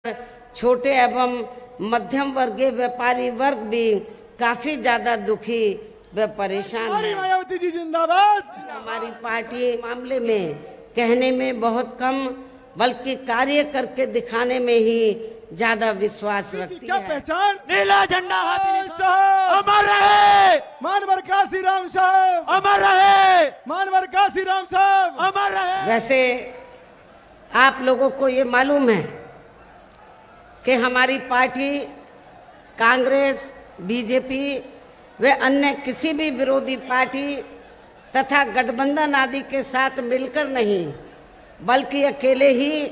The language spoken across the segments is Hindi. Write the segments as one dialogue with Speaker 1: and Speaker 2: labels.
Speaker 1: छोटे एवं मध्यम वर्गीय व्यापारी वर्ग भी काफी ज्यादा दुखी व परेशान है।
Speaker 2: मायावती जी जिंदाबाद।
Speaker 1: हमारी पार्टी मामले में कहने में बहुत कम बल्कि कार्य करके दिखाने में ही ज्यादा विश्वास रखती
Speaker 2: क्या
Speaker 1: है।
Speaker 2: पहचान?
Speaker 3: नीला झंडा हाथी
Speaker 2: साहब
Speaker 3: अमर रहे,
Speaker 2: मानवर काशी राम साहब
Speaker 3: अमर रहे,
Speaker 2: मानवर काशी राम साहब
Speaker 3: अमर रहे।
Speaker 1: वैसे आप लोगों को ये मालूम है कि हमारी पार्टी कांग्रेस, बीजेपी व अन्य किसी भी विरोधी पार्टी तथा गठबंधन आदि के साथ मिलकर नहीं बल्कि अकेले ही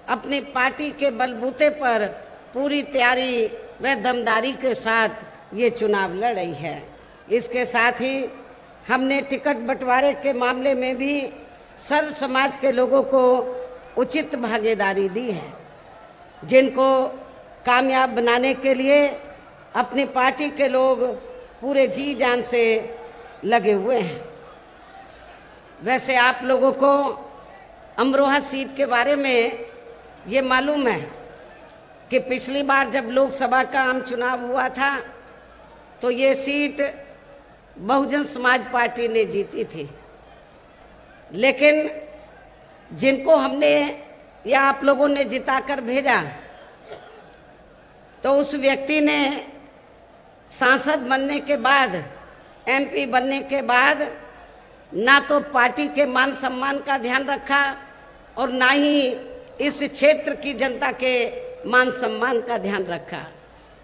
Speaker 1: अपनी पार्टी के बलबूते पर पूरी तैयारी व दमदारी के साथ ये चुनाव लड़ रही है। इसके साथ ही हमने टिकट बंटवारे के मामले में भी सर्व समाज के लोगों को उचित भागीदारी दी है, जिनको कामयाब बनाने के लिए अपनी पार्टी के लोग पूरे जी जान से लगे हुए हैं। वैसे आप लोगों को अमरोहा सीट के बारे में ये मालूम है कि पिछली बार जब लोकसभा का आम चुनाव हुआ था तो ये सीट बहुजन समाज पार्टी ने जीती थी, लेकिन जिनको हमने या आप लोगों ने जिताकर भेजा तो उस व्यक्ति ने सांसद बनने के बाद, एमपी बनने के बाद ना तो पार्टी के मान सम्मान का ध्यान रखा और ना ही इस क्षेत्र की जनता के मान सम्मान का ध्यान रखा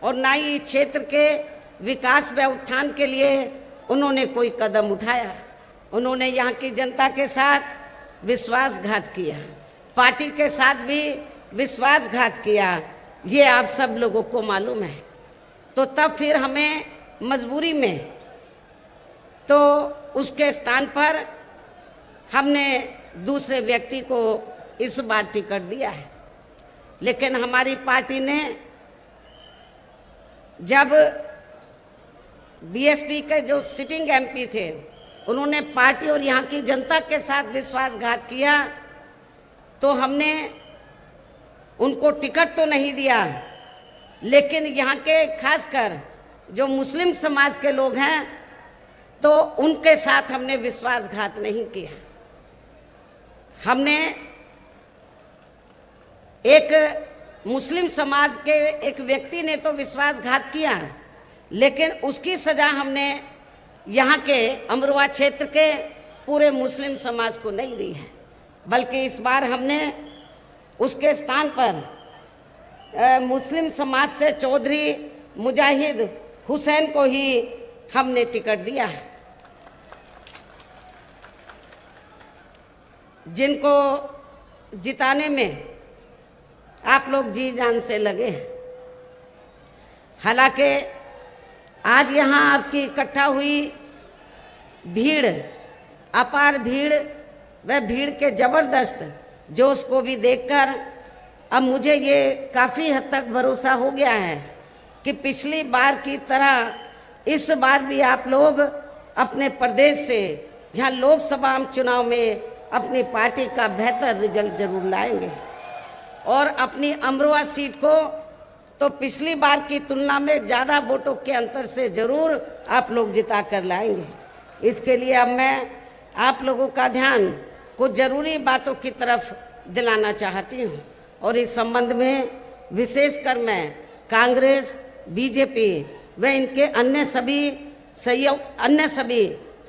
Speaker 1: और ना ही क्षेत्र के विकास व उत्थान के लिए उन्होंने कोई कदम उठाया। उन्होंने यहाँ की जनता के साथ विश्वासघात किया, पार्टी के साथ भी विश्वासघात किया, ये आप सब लोगों को मालूम है। तो तब फिर हमें मजबूरी में तो उसके स्थान पर हमने दूसरे व्यक्ति को इस बार टिकट दिया है। लेकिन हमारी पार्टी ने जब बीएसपी के जो सिटिंग एमपी थे उन्होंने पार्टी और यहाँ की जनता के साथ विश्वासघात किया तो हमने उनको टिकट तो नहीं दिया, लेकिन यहाँ के खासकर जो मुस्लिम समाज के लोग हैं तो उनके साथ हमने विश्वासघात नहीं किया। हमने एक मुस्लिम समाज के एक व्यक्ति ने तो विश्वासघात किया, लेकिन उसकी सजा हमने यहाँ के अमरोहा क्षेत्र के पूरे मुस्लिम समाज को नहीं दी है, बल्कि इस बार हमने उसके स्थान पर मुस्लिम समाज से चौधरी मुजाहिद हुसैन को ही हमने टिकट दिया है, जिनको जिताने में आप लोग जी जान से लगे हैं। हालांकि आज यहाँ आपकी इकट्ठा हुई भीड़, अपार भीड़ व भीड़ के जबरदस्त जोश को भी देखकर अब मुझे ये काफ़ी हद तक भरोसा हो गया है कि पिछली बार की तरह इस बार भी आप लोग अपने प्रदेश से जहाँ लोकसभा आम चुनाव में अपनी पार्टी का बेहतर रिजल्ट जरूर लाएंगे और अपनी अमरोहा सीट को तो पिछली बार की तुलना में ज़्यादा वोटों के अंतर से जरूर आप लोग जिता कर लाएंगे। इसके लिए अब मैं आप लोगों का ध्यान कुछ ज़रूरी बातों की तरफ दिलाना चाहती हूँ और इस संबंध में विशेषकर मैं कांग्रेस, बीजेपी व इनके अन्य सभी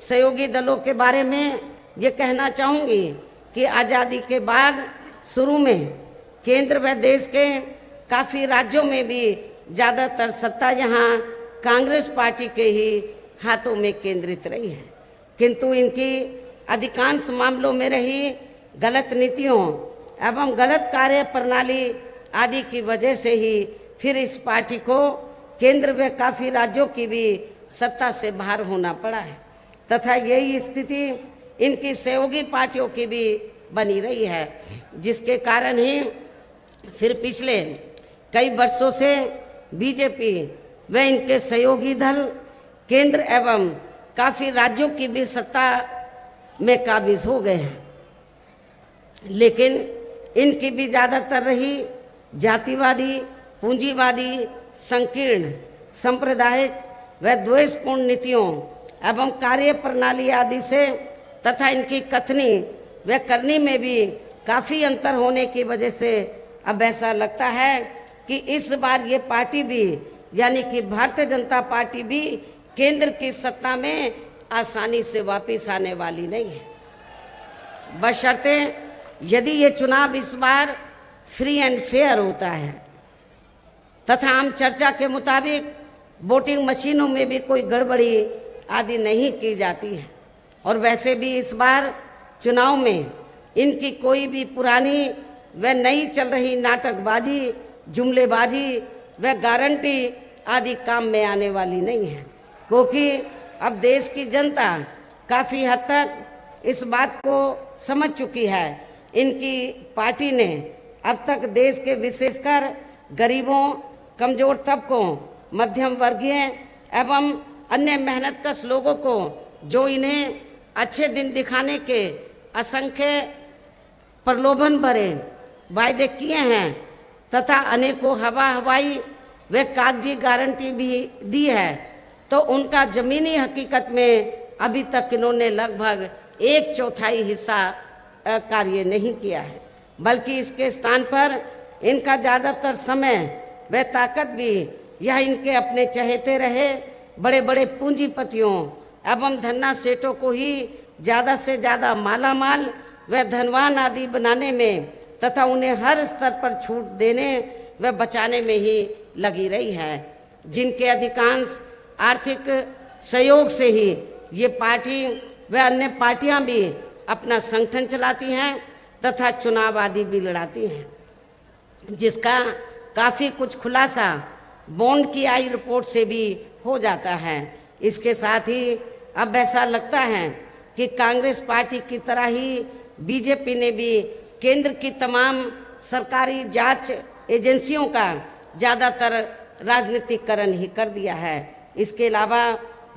Speaker 1: सहयोगी दलों के बारे में ये कहना चाहूँगी कि आज़ादी के बाद शुरू में केंद्र व देश के काफ़ी राज्यों में भी ज़्यादातर सत्ता यहाँ कांग्रेस पार्टी के ही हाथों में केंद्रित रही है, किंतु इनकी अधिकांश मामलों में रही गलत नीतियों एवं गलत कार्य प्रणाली आदि की वजह से ही फिर इस पार्टी को केंद्र व काफ़ी राज्यों की भी सत्ता से बाहर होना पड़ा है तथा यही स्थिति इनकी सहयोगी पार्टियों की भी बनी रही है, जिसके कारण ही फिर पिछले कई वर्षों से बीजेपी व इनके सहयोगी दल केंद्र एवं काफ़ी राज्यों की भी सत्ता में काबिज हो गए हैं, लेकिन इनकी भी ज़्यादातर रही जातिवादी, पूंजीवादी, संकीर्ण, सांप्रदायिक व द्वेषपूर्ण नीतियों एवं कार्य प्रणाली आदि से तथा इनकी कथनी व करनी में भी काफ़ी अंतर होने की वजह से अब ऐसा लगता है कि इस बार ये पार्टी भी यानी कि भारतीय जनता पार्टी भी केंद्र की सत्ता में आसानी से वापस आने वाली नहीं है, बशर्ते यदि ये चुनाव इस बार फ्री एंड फेयर होता है तथा आम चर्चा के मुताबिक वोटिंग मशीनों में भी कोई गड़बड़ी आदि नहीं की जाती है। और वैसे भी इस बार चुनाव में इनकी कोई भी पुरानी व नई चल रही नाटकबाजी, जुमलेबाजी व गारंटी आदि काम में आने वाली नहीं है, क्योंकि अब देश की जनता काफ़ी हद तक इस बात को समझ चुकी है। इनकी पार्टी ने अब तक देश के विशेषकर गरीबों, कमजोर तबकों, मध्यम वर्गीय एवं अन्य मेहनतकश लोगों को जो इन्हें अच्छे दिन दिखाने के असंख्य प्रलोभन भरे वायदे किए हैं तथा अनेकों हवाई व कागजी गारंटी भी दी है, तो उनका जमीनी हकीकत में अभी तक इन्होंने लगभग 1/4 हिस्सा कार्य नहीं किया है, बल्कि इसके स्थान पर इनका ज़्यादातर समय व ताकत भी यह इनके अपने चहेते रहे बड़े बड़े पूंजीपतियों एवं धन्ना सेठों को ही ज़्यादा से ज़्यादा मालामाल व धनवान आदि बनाने में तथा उन्हें हर स्तर पर छूट देने व बचाने में ही लगी रही है, जिनके अधिकांश आर्थिक सहयोग से ही ये पार्टी व अन्य पार्टियां भी अपना संगठन चलाती हैं तथा चुनाव आदि भी लड़ाती हैं, जिसका काफ़ी कुछ खुलासा बॉन्ड की आई रिपोर्ट से भी हो जाता है। इसके साथ ही अब ऐसा लगता है कि कांग्रेस पार्टी की तरह ही बीजेपी ने भी केंद्र की तमाम सरकारी जांच एजेंसियों का ज़्यादातर राजनीतिकरण ही कर दिया है। इसके अलावा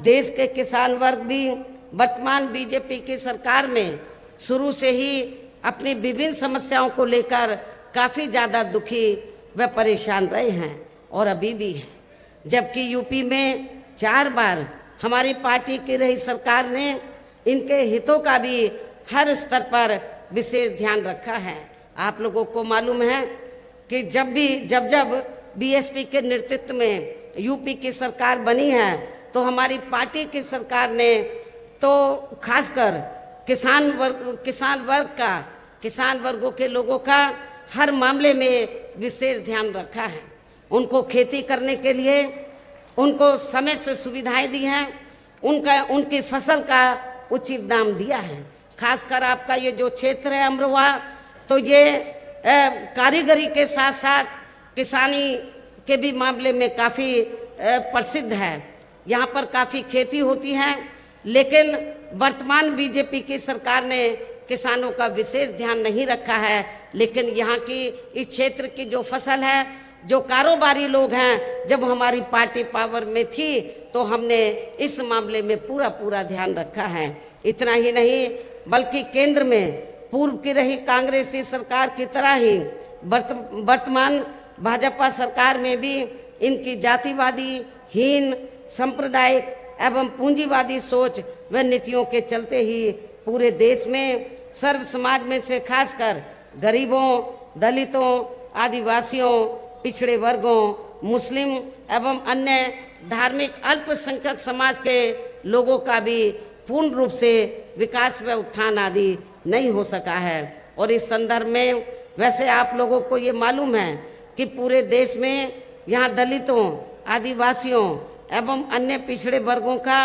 Speaker 1: देश के किसान वर्ग भी वर्तमान बीजेपी की सरकार में शुरू से ही अपनी विभिन्न समस्याओं को लेकर काफ़ी ज़्यादा दुखी व परेशान रहे हैं और अभी भी हैं, जबकि यूपी में 4 बार हमारी पार्टी की रही सरकार ने इनके हितों का भी हर स्तर पर विशेष ध्यान रखा है। आप लोगों को मालूम है कि जब बीएसपी के नेतृत्व में यूपी की सरकार बनी है तो हमारी पार्टी की सरकार ने तो खासकर किसान वर्गों के लोगों का हर मामले में विशेष ध्यान रखा है। उनको खेती करने के लिए उनको समय से सुविधाएं दी हैं, उनकी फसल का उचित दाम दिया है। खासकर आपका ये जो क्षेत्र है अमरोहा, तो ये कारीगरी के साथ साथ किसानी के भी मामले में काफ़ी प्रसिद्ध है। यहाँ पर काफ़ी खेती होती है, लेकिन वर्तमान बीजेपी की सरकार ने किसानों का विशेष ध्यान नहीं रखा है। लेकिन यहाँ की इस क्षेत्र की जो फसल है, जो कारोबारी लोग हैं, जब हमारी पार्टी पावर में थी तो हमने इस मामले में पूरा ध्यान रखा है। इतना ही नहीं बल्कि केंद्र में पूर्व की रही कांग्रेसी सरकार की तरह ही वर्तमान भाजपा सरकार में भी इनकी जातिवादी, हीन, सांप्रदायिक एवं पूंजीवादी सोच व नीतियों के चलते ही पूरे देश में सर्व समाज में से खासकर गरीबों, दलितों, आदिवासियों, पिछड़े वर्गों, मुस्लिम एवं अन्य धार्मिक अल्पसंख्यक समाज के लोगों का भी पूर्ण रूप से विकास व उत्थान आदि नहीं हो सका है। और इस संदर्भ में वैसे आप लोगों को ये मालूम है कि पूरे देश में यहाँ दलितों, आदिवासियों एवं अन्य पिछड़े वर्गों का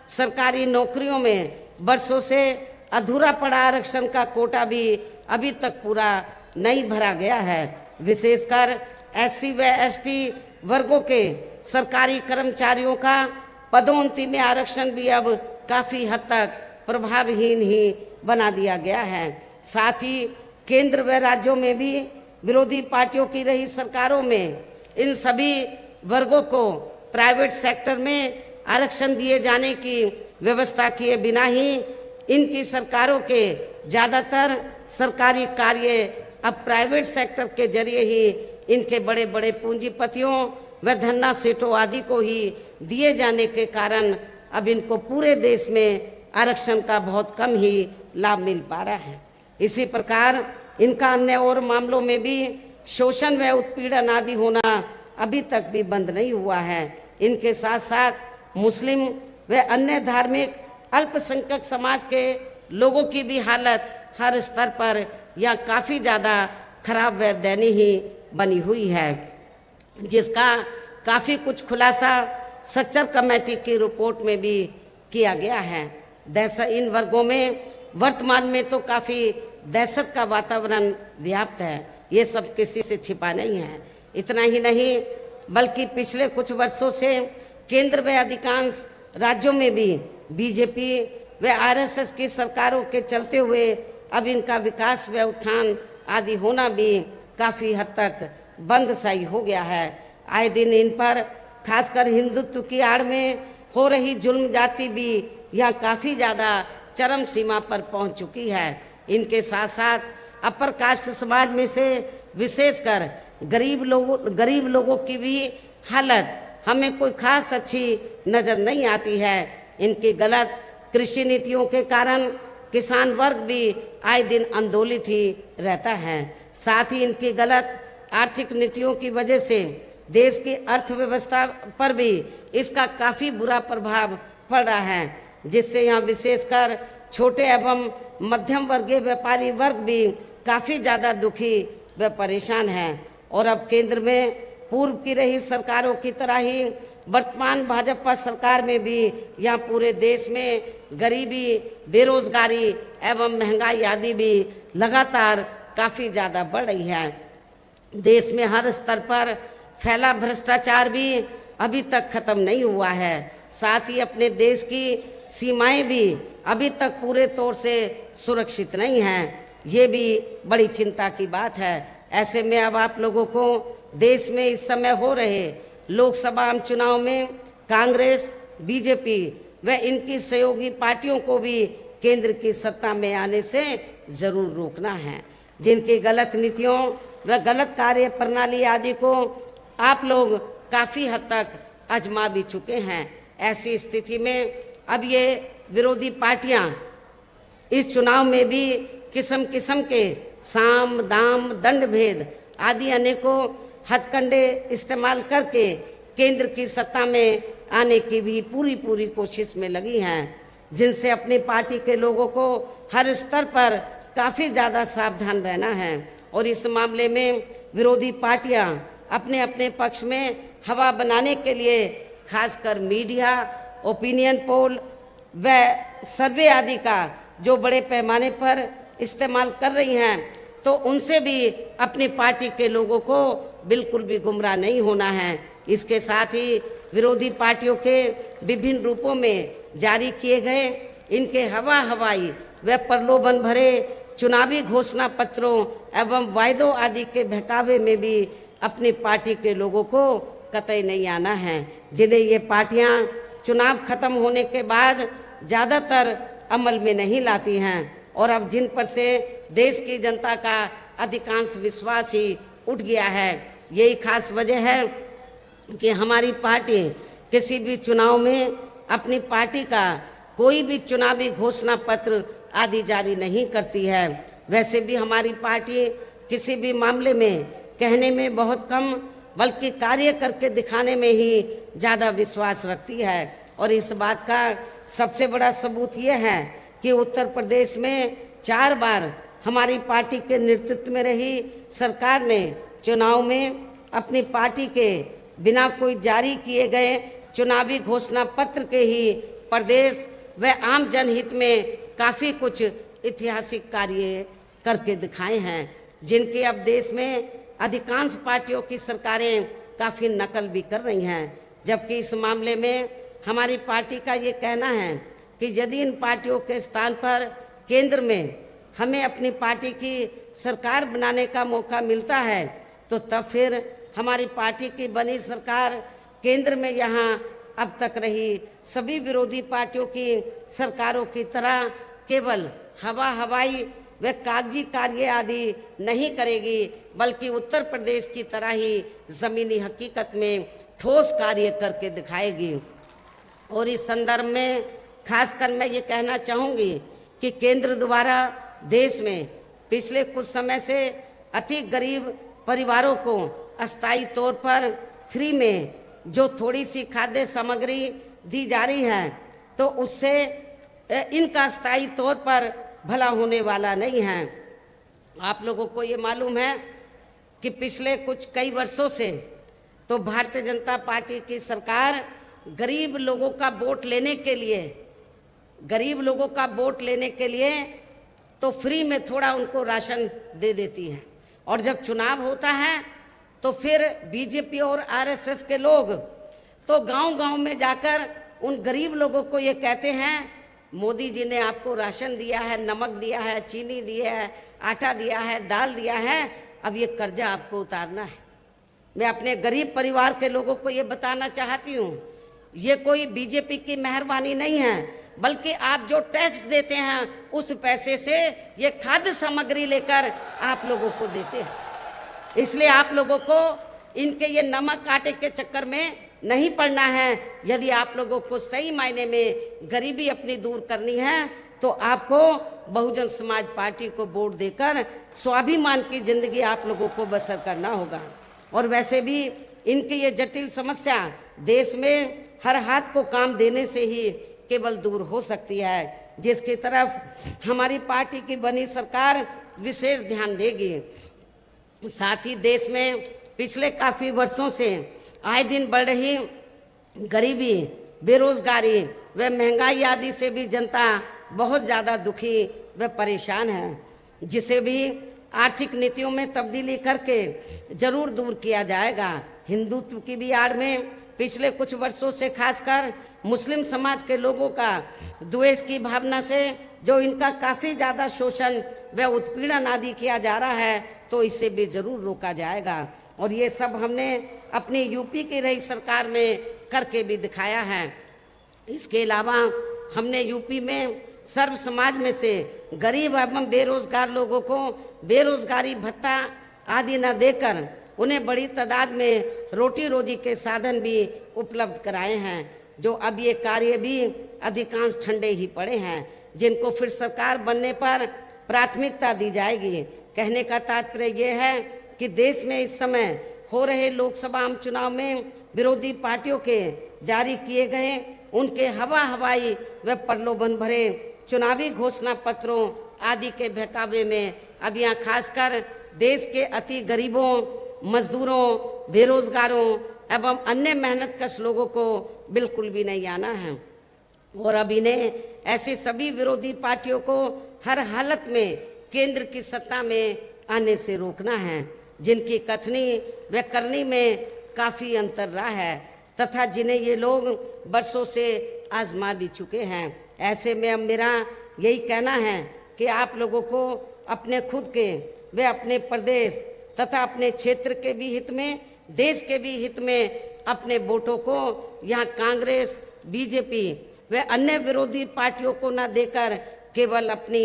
Speaker 1: सरकारी नौकरियों में वर्षों से अधूरा पड़ा आरक्षण का कोटा भी अभी तक पूरा नहीं भरा गया है। विशेषकर एससी व एसटी वर्गों के सरकारी कर्मचारियों का पदोन्नति में आरक्षण भी अब काफ़ी हद तक प्रभावहीन ही बना दिया गया है। साथ ही केंद्र व राज्यों में भी विरोधी पार्टियों की रही सरकारों में इन सभी वर्गों को प्राइवेट सेक्टर में आरक्षण दिए जाने की व्यवस्था किए बिना ही इनकी सरकारों के ज़्यादातर सरकारी कार्य अब प्राइवेट सेक्टर के जरिए ही इनके बड़े बड़े पूंजीपतियों व धन्ना सेठों आदि को ही दिए जाने के कारण अब इनको पूरे देश में आरक्षण का बहुत कम ही लाभ मिल पा रहा है। इसी प्रकार इनका अन्य और मामलों में भी शोषण व उत्पीड़न आदि होना अभी तक भी बंद नहीं हुआ है। इनके साथ साथ मुस्लिम व अन्य धार्मिक अल्पसंख्यक समाज के लोगों की भी हालत हर स्तर पर या काफ़ी ज़्यादा खराब व दयनीय ही बनी हुई है, जिसका काफ़ी कुछ खुलासा सच्चर कमेटी की रिपोर्ट में भी किया गया है। इन वर्गों में वर्तमान में तो काफ़ी दहशत का वातावरण व्याप्त है, ये सब किसी से छिपा नहीं है। इतना ही नहीं बल्कि पिछले कुछ वर्षों से केंद्र व अधिकांश राज्यों में भी बीजेपी व आरएसएस की सरकारों के चलते हुए अब इनका विकास व उत्थान आदि होना भी काफ़ी हद तक बंदशाई हो गया है। आए दिन इन पर खासकर हिंदुत्व की आड़ में हो रही जुल्म जाति भी यहाँ काफ़ी ज़्यादा चरम सीमा पर पहुँच चुकी है। इनके साथ साथ अपर कास्ट समाज में से विशेषकर गरीब लोगों की भी हालत हमें कोई खास अच्छी नज़र नहीं आती है। इनकी गलत कृषि नीतियों के कारण किसान वर्ग भी आए दिन आंदोलित ही रहता है। साथ ही इनकी गलत आर्थिक नीतियों की वजह से देश की अर्थव्यवस्था पर भी इसका काफ़ी बुरा प्रभाव पड़ रहा है, जिससे यहाँ विशेषकर छोटे एवं मध्यम वर्गीय व्यापारी वर्ग भी काफ़ी ज़्यादा दुखी व परेशान हैं। और अब केंद्र में पूर्व की रही सरकारों की तरह ही वर्तमान भाजपा सरकार में भी यहाँ पूरे देश में गरीबी, बेरोजगारी एवं महंगाई आदि भी लगातार काफ़ी ज़्यादा बढ़ रही है। देश में हर स्तर पर फैला भ्रष्टाचार भी अभी तक खत्म नहीं हुआ है। साथ ही अपने देश की सीमाएं भी अभी तक पूरे तौर से सुरक्षित नहीं हैं, ये भी बड़ी चिंता की बात है। ऐसे में अब आप लोगों को देश में इस समय हो रहे लोकसभा आम चुनाव में कांग्रेस, बीजेपी व इनकी सहयोगी पार्टियों को भी केंद्र की सत्ता में आने से जरूर रोकना है। जिनकी गलत नीतियों व गलत कार्य प्रणाली आदि को आप लोग काफ़ी हद तक आजमा भी चुके हैं। ऐसी स्थिति में अब ये विरोधी पार्टियां इस चुनाव में भी किस्म किस्म के साम दाम दंड भेद आदि अनेकों हथकंडे इस्तेमाल करके केंद्र की सत्ता में आने की भी पूरी कोशिश में लगी हैं, जिनसे अपनी पार्टी के लोगों को हर स्तर पर काफ़ी ज़्यादा सावधान रहना है। और इस मामले में विरोधी पार्टियां अपने अपने पक्ष में हवा बनाने के लिए खासकर मीडिया, ओपिनियन पोल व सर्वे आदि का जो बड़े पैमाने पर इस्तेमाल कर रही हैं, तो उनसे भी अपनी पार्टी के लोगों को बिल्कुल भी गुमराह नहीं होना है। इसके साथ ही विरोधी पार्टियों के विभिन्न रूपों में जारी किए गए इनके हवाई व प्रलोभन भरे चुनावी घोषणा पत्रों एवं वायदों आदि के बहकावे में भी अपनी पार्टी के लोगों को कतई नहीं आना है, जिन्हें ये पार्टियां चुनाव खत्म होने के बाद ज़्यादातर अमल में नहीं लाती हैं और अब जिन पर से देश की जनता का अधिकांश विश्वास ही उठ गया है। यही खास वजह है कि हमारी पार्टी किसी भी चुनाव में अपनी पार्टी का कोई भी चुनावी घोषणा पत्र आदि जारी नहीं करती है। वैसे भी हमारी पार्टी किसी भी मामले में कहने में बहुत कम बल्कि कार्य करके दिखाने में ही ज़्यादा विश्वास रखती है। और इस बात का सबसे बड़ा सबूत ये है कि उत्तर प्रदेश में 4 बार हमारी पार्टी के नेतृत्व में रही सरकार ने चुनाव में अपनी पार्टी के बिना कोई जारी किए गए चुनावी घोषणा पत्र के ही प्रदेश व आम जनहित में काफ़ी कुछ ऐतिहासिक कार्य करके दिखाए हैं, जिनके अब देश में अधिकांश पार्टियों की सरकारें काफ़ी नकल भी कर रही हैं। जबकि इस मामले में हमारी पार्टी का ये कहना है कि यदि इन पार्टियों के स्थान पर केंद्र में हमें अपनी पार्टी की सरकार बनाने का मौका मिलता है, तो तब फिर हमारी पार्टी की बनी सरकार केंद्र में यहाँ अब तक रही सभी विरोधी पार्टियों की सरकारों की तरह केवल हवाई वह कागजी कार्य आदि नहीं करेगी, बल्कि उत्तर प्रदेश की तरह ही ज़मीनी हकीकत में ठोस कार्य करके दिखाएगी। और इस संदर्भ में खासकर मैं ये कहना चाहूँगी कि केंद्र द्वारा देश में पिछले कुछ समय से अति गरीब परिवारों को अस्थायी तौर पर फ्री में जो थोड़ी सी खाद्य सामग्री दी जा रही है, तो उससे इनका स्थायी तौर पर भला होने वाला नहीं है। आप लोगों को ये मालूम है कि पिछले कई वर्षों से तो भारतीय जनता पार्टी की सरकार गरीब लोगों का वोट लेने के लिए तो फ्री में थोड़ा उनको राशन दे देती है, और जब चुनाव होता है तो फिर बीजेपी और आरएसएस के लोग तो गांव-गांव में जाकर उन गरीब लोगों को ये कहते हैं, मोदी जी ने आपको राशन दिया है, नमक दिया है, चीनी दी है, आटा दिया है, दाल दिया है, अब ये कर्जा आपको उतारना है। मैं अपने गरीब परिवार के लोगों को ये बताना चाहती हूँ, ये कोई बीजेपी की मेहरबानी नहीं है, बल्कि आप जो टैक्स देते हैं उस पैसे से ये खाद्य सामग्री लेकर आप लोगों को देते हैं। इसलिए आप लोगों को इनके ये नमक आटे के चक्कर में नहीं पड़ना है। यदि आप लोगों को सही मायने में गरीबी अपनी दूर करनी है तो आपको बहुजन समाज पार्टी को वोट देकर स्वाभिमान की जिंदगी आप लोगों को बसर करना होगा। और वैसे भी इनकी ये जटिल समस्या देश में हर हाथ को काम देने से ही केवल दूर हो सकती है, जिसकी तरफ हमारी पार्टी की बनी सरकार विशेष ध्यान देगी। साथ ही देश में पिछले काफ़ी वर्षों से आए दिन बढ़ रही गरीबी, बेरोजगारी व महंगाई आदि से भी जनता बहुत ज़्यादा दुखी व परेशान है, जिसे भी आर्थिक नीतियों में तब्दीली करके जरूर दूर किया जाएगा। हिंदुत्व की भी आड़ में पिछले कुछ वर्षों से खासकर मुस्लिम समाज के लोगों का द्वेष की भावना से जो इनका काफ़ी ज़्यादा शोषण व उत्पीड़न आदि किया जा रहा है, तो इसे भी जरूर रोका जाएगा। और ये सब हमने अपनी यूपी की रही सरकार में करके भी दिखाया है। इसके अलावा हमने यूपी में सर्व समाज में से गरीब एवं बेरोजगार लोगों को बेरोजगारी भत्ता आदि न देकर उन्हें बड़ी तादाद में रोटी रोजी के साधन भी उपलब्ध कराए हैं, जो अब ये कार्य भी अधिकांश ठंडे ही पड़े हैं, जिनको फिर सरकार बनने पर प्राथमिकता दी जाएगी। कहने का तात्पर्य ये है कि देश में इस समय हो रहे लोकसभा आम चुनाव में विरोधी पार्टियों के जारी किए गए उनके हवाई व प्रलोभन भरे चुनावी घोषणा पत्रों आदि के बहकावे में अब यहाँ खासकर देश के अति गरीबों, मजदूरों, बेरोजगारों एवं अन्य मेहनतकश लोगों को बिल्कुल भी नहीं आना है। और अब इन्हें ऐसे सभी विरोधी पार्टियों को हर हालत में केंद्र की सत्ता में आने से रोकना है, जिनकी कथनी व करनी में काफ़ी अंतर रहा है तथा जिन्हें ये लोग बरसों से आजमा भी चुके हैं। ऐसे में अब मेरा यही कहना है कि आप लोगों को अपने खुद के व अपने प्रदेश तथा अपने क्षेत्र के भी हित में, देश के भी हित में अपने वोटों को यहाँ कांग्रेस, बीजेपी व अन्य विरोधी पार्टियों को न देकर केवल अपनी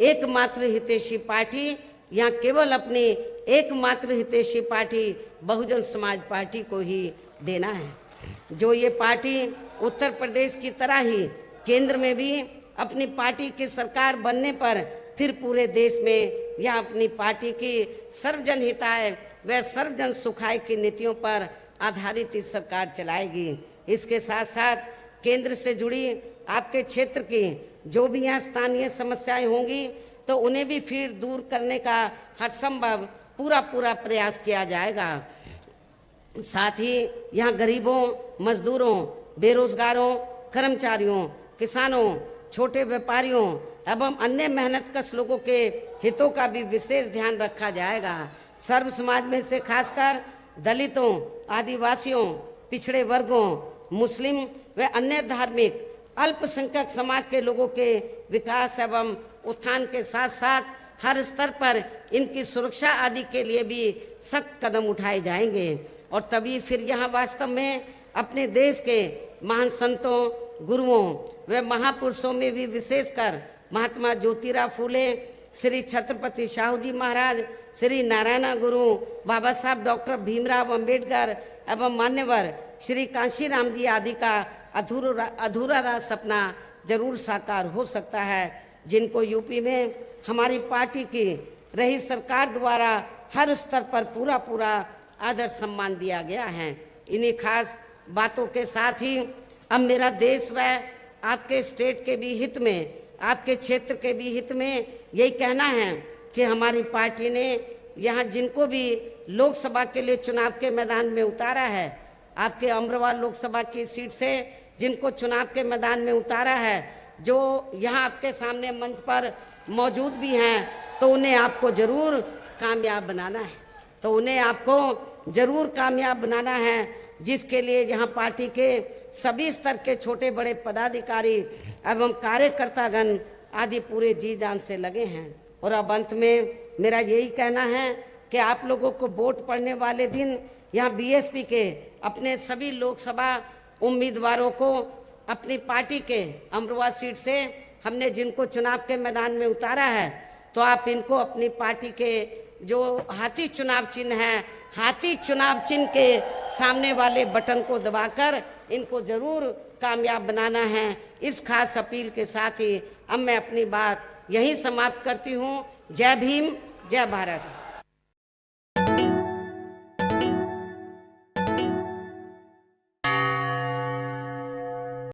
Speaker 1: एकमात्र हितैषी पार्टी या केवल अपनी एकमात्र हितैषी पार्टी बहुजन समाज पार्टी को ही देना है, जो ये पार्टी उत्तर प्रदेश की तरह ही केंद्र में भी अपनी पार्टी की सरकार बनने पर फिर पूरे देश में यह अपनी पार्टी की सर्वजन हिताय व सर्वजन सुखाय की नीतियों पर आधारित इस सरकार चलाएगी। इसके साथ साथ केंद्र से जुड़ी आपके क्षेत्र की जो भी यहाँ स्थानीय समस्याएं होंगी तो उन्हें भी फिर दूर करने का हर संभव पूरा प्रयास किया जाएगा। साथ ही यहाँ गरीबों, मजदूरों, बेरोजगारों, कर्मचारियों, किसानों, छोटे व्यापारियों एवं अन्य मेहनतकश लोगों के हितों का भी विशेष ध्यान रखा जाएगा। सर्व समाज में से खासकर दलितों, आदिवासियों, पिछड़े वर्गों, मुस्लिम व अन्य धार्मिक अल्पसंख्यक समाज के लोगों के विकास एवं उत्थान के साथ साथ हर स्तर पर इनकी सुरक्षा आदि के लिए भी सख्त कदम उठाए जाएंगे। और तभी फिर यहाँ वास्तव में अपने देश के महान संतों, गुरुओं व महापुरुषों में भी विशेषकर महात्मा ज्योतिराव फूले, श्री छत्रपति शाहू जी महाराज, श्री नारायण गुरु, बाबा साहब डॉक्टर भीमराव अंबेडकर एवं मान्यवर श्री कांशीराम जी आदि का अधूरा रहा सपना जरूर साकार हो सकता है, जिनको यूपी में हमारी पार्टी की रही सरकार द्वारा हर स्तर पर पूरा आदर सम्मान दिया गया है। इन्हीं खास बातों के साथ ही अब मेरा देश व आपके स्टेट के भी हित में, आपके क्षेत्र के भी हित में यही कहना है कि हमारी पार्टी ने यहाँ जिनको भी लोकसभा के लिए चुनाव के मैदान में उतारा है, आपके अमरवा लोकसभा की सीट से जिनको चुनाव के मैदान में उतारा है, जो यहाँ आपके सामने मंच पर मौजूद भी हैं, तो उन्हें आपको जरूर कामयाब बनाना है, तो उन्हें आपको जरूर कामयाब बनाना है, जिसके लिए यहाँ पार्टी के सभी स्तर के छोटे बड़े पदाधिकारी एवं कार्यकर्तागण आदि पूरे जी जान से लगे हैं। और अब अंत में मेरा यही कहना है कि आप लोगों को वोट पड़ने वाले दिन यहाँ बीएसपी के अपने सभी लोकसभा उम्मीदवारों को अपनी पार्टी के अमरवा सीट से हमने जिनको चुनाव के मैदान में उतारा है, तो आप इनको अपनी पार्टी के जो हाथी चुनाव चिन्ह है, हाथी चुनाव चिन्ह के सामने वाले बटन को दबाकर इनको जरूर कामयाब बनाना है। इस खास अपील के साथ ही अब मैं अपनी बात यहीं समाप्त करती हूँ। जय भीम, जय भारत।